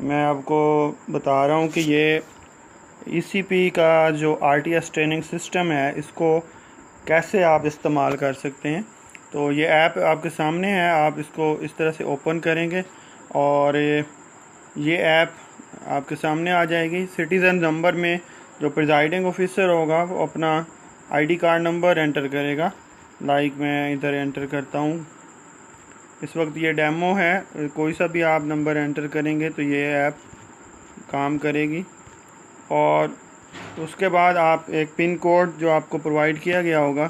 मैं आपको बता रहा हूँ कि ये ECP का जो RTS ट्रेनिंग सिस्टम है, इसको कैसे आप इस्तेमाल कर सकते हैं। तो ये ऐप आपके सामने है, आप इसको इस तरह से ओपन करेंगे और ये ऐप आपके सामने आ जाएगी। सिटीज़न नंबर में जो प्रिजाइडिंग ऑफिसर होगा वो अपना ID कार्ड नंबर एंटर करेगा। लाइक मैं इधर एंटर करता हूँ। इस वक्त ये डेमो है, कोई सा भी आप नंबर एंटर करेंगे तो ये ऐप काम करेगी। और उसके बाद आप एक पिन कोड जो आपको प्रोवाइड किया गया होगा,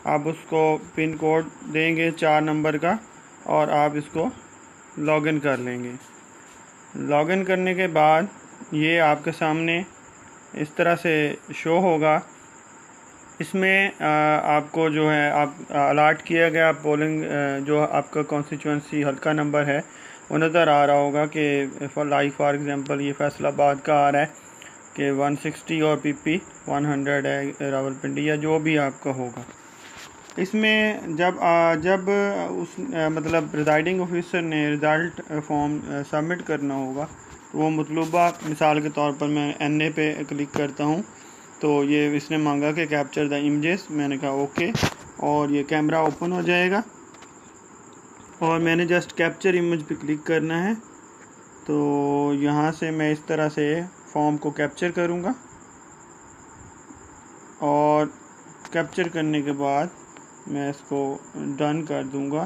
आप उसको पिन कोड देंगे 4 नंबर का और आप इसको लॉगिन कर लेंगे। लॉगिन करने के बाद ये आपके सामने इस तरह से शो होगा। इसमें आपको जो है आप अलाट किया गया पोलिंग जो आपका कॉन्स्टिट्यूंसी हल्का नंबर है वो नज़र आ रहा होगा कि फॉर एग्ज़ाम्पल ये फैसलाबाद का आ रहा है कि 160 और PP 100 है, रावलपिंडी या जो भी आपका होगा। इसमें जब उस मतलब प्रिजाइडिंग ऑफिसर ने रिज़ल्ट फॉर्म सबमिट करना होगा तो वो मतलूबा मिसाल के तौर पर मैं NA पे क्लिक करता हूँ तो ये इसने मांगा कि कैप्चर द इमेजेस, मैंने कहा ओके और ये कैमरा ओपन हो जाएगा और मैंने जस्ट कैप्चर इमेज पे क्लिक करना है। तो यहाँ से मैं इस तरह से फॉर्म को कैप्चर करूँगा और कैप्चर करने के बाद मैं इसको डन कर दूँगा।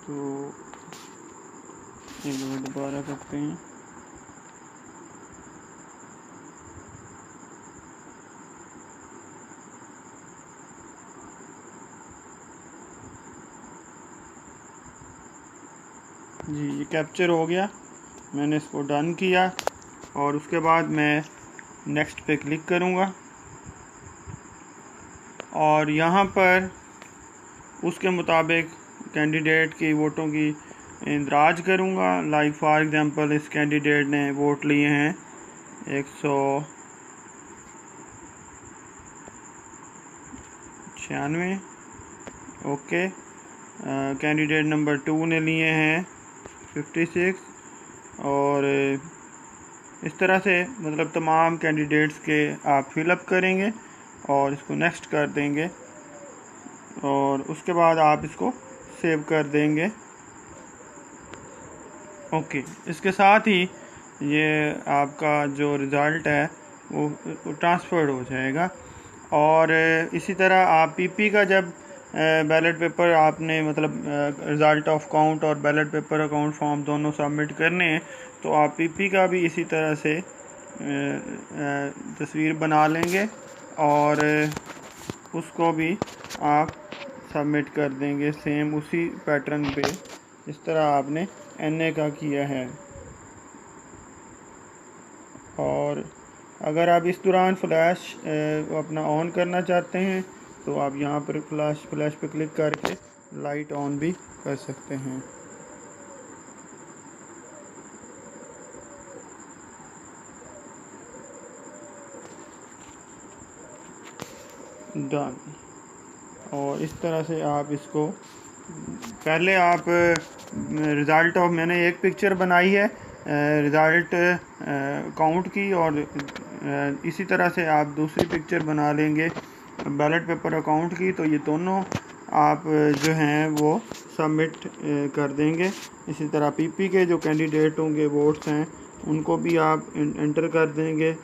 तो एक बार दोबारा करते हैं। जी ये कैप्चर हो गया, मैंने इसको डन किया और उसके बाद मैं नेक्स्ट पे क्लिक करूँगा और यहाँ पर उसके मुताबिक कैंडिडेट की वोटों की इंदराज करूँगा। लाइक फॉर एग्ज़ाम्पल इस कैंडिडेट ने वोट लिए हैं 196, ओके। कैंडिडेट नंबर 2 ने लिए हैं 56 और इस तरह से मतलब तमाम कैंडिडेट्स के आप फिलअप करेंगे और इसको नेक्स्ट कर देंगे और उसके बाद आप इसको सेव कर देंगे। ओके, इसके साथ ही ये आपका जो रिज़ल्ट है वो ट्रांसफ़र्ड हो जाएगा। और इसी तरह आप PP का जब बैलेट पेपर आपने मतलब रिज़ल्ट ऑफ काउंट और बैलेट पेपर अकाउंट फॉर्म दोनों सबमिट करने हैं तो आप PP का भी इसी तरह से तस्वीर बना लेंगे और उसको भी आप सबमिट कर देंगे सेम उसी पैटर्न पे जिस तरह आपने NA का किया है। और अगर आप इस दौरान फ्लैश अपना ऑन करना चाहते हैं तो आप यहाँ पर फ्लैश पे क्लिक करके लाइट ऑन भी कर सकते हैं। डन। और इस तरह से आप इसको पहले आप रिज़ल्ट ऑफ मैंने एक पिक्चर बनाई है रिज़ल्ट काउंट की और इसी तरह से आप दूसरी पिक्चर बना लेंगे बैलेट पेपर अकाउंट की। तो ये दोनों आप जो हैं वो सबमिट कर देंगे। इसी तरह PP के जो कैंडिडेट होंगे वोट्स हैं उनको भी आप एंटर कर देंगे।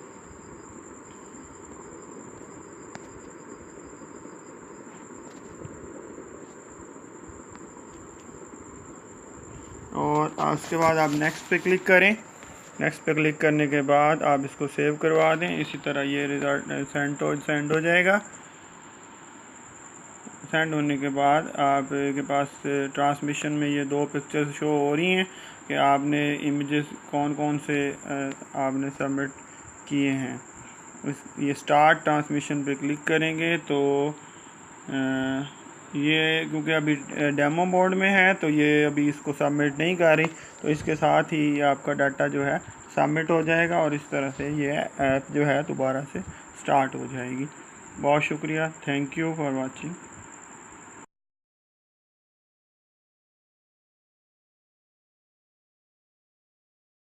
और उसके बाद आप नेक्स्ट पे क्लिक करें। नेक्स्ट पे क्लिक करने के बाद आप इसको सेव करवा दें। इसी तरह ये रिज़ल्ट सेंड हो जाएगा। सेंड होने के बाद आपके पास ट्रांसमिशन में ये 2 पिक्चर्स शो हो रही हैं कि आपने इमेजेस कौन कौन से आपने सबमिट किए हैं। ये स्टार्ट ट्रांसमिशन पे क्लिक करेंगे तो ये क्योंकि अभी डेमो मोड में है तो ये अभी इसको सबमिट नहीं कर रही, तो इसके साथ ही आपका डाटा जो है सबमिट हो जाएगा और इस तरह से ये ऐप जो है दोबारा से स्टार्ट हो जाएगी। बहुत शुक्रिया, थैंक यू फॉर वाचिंग।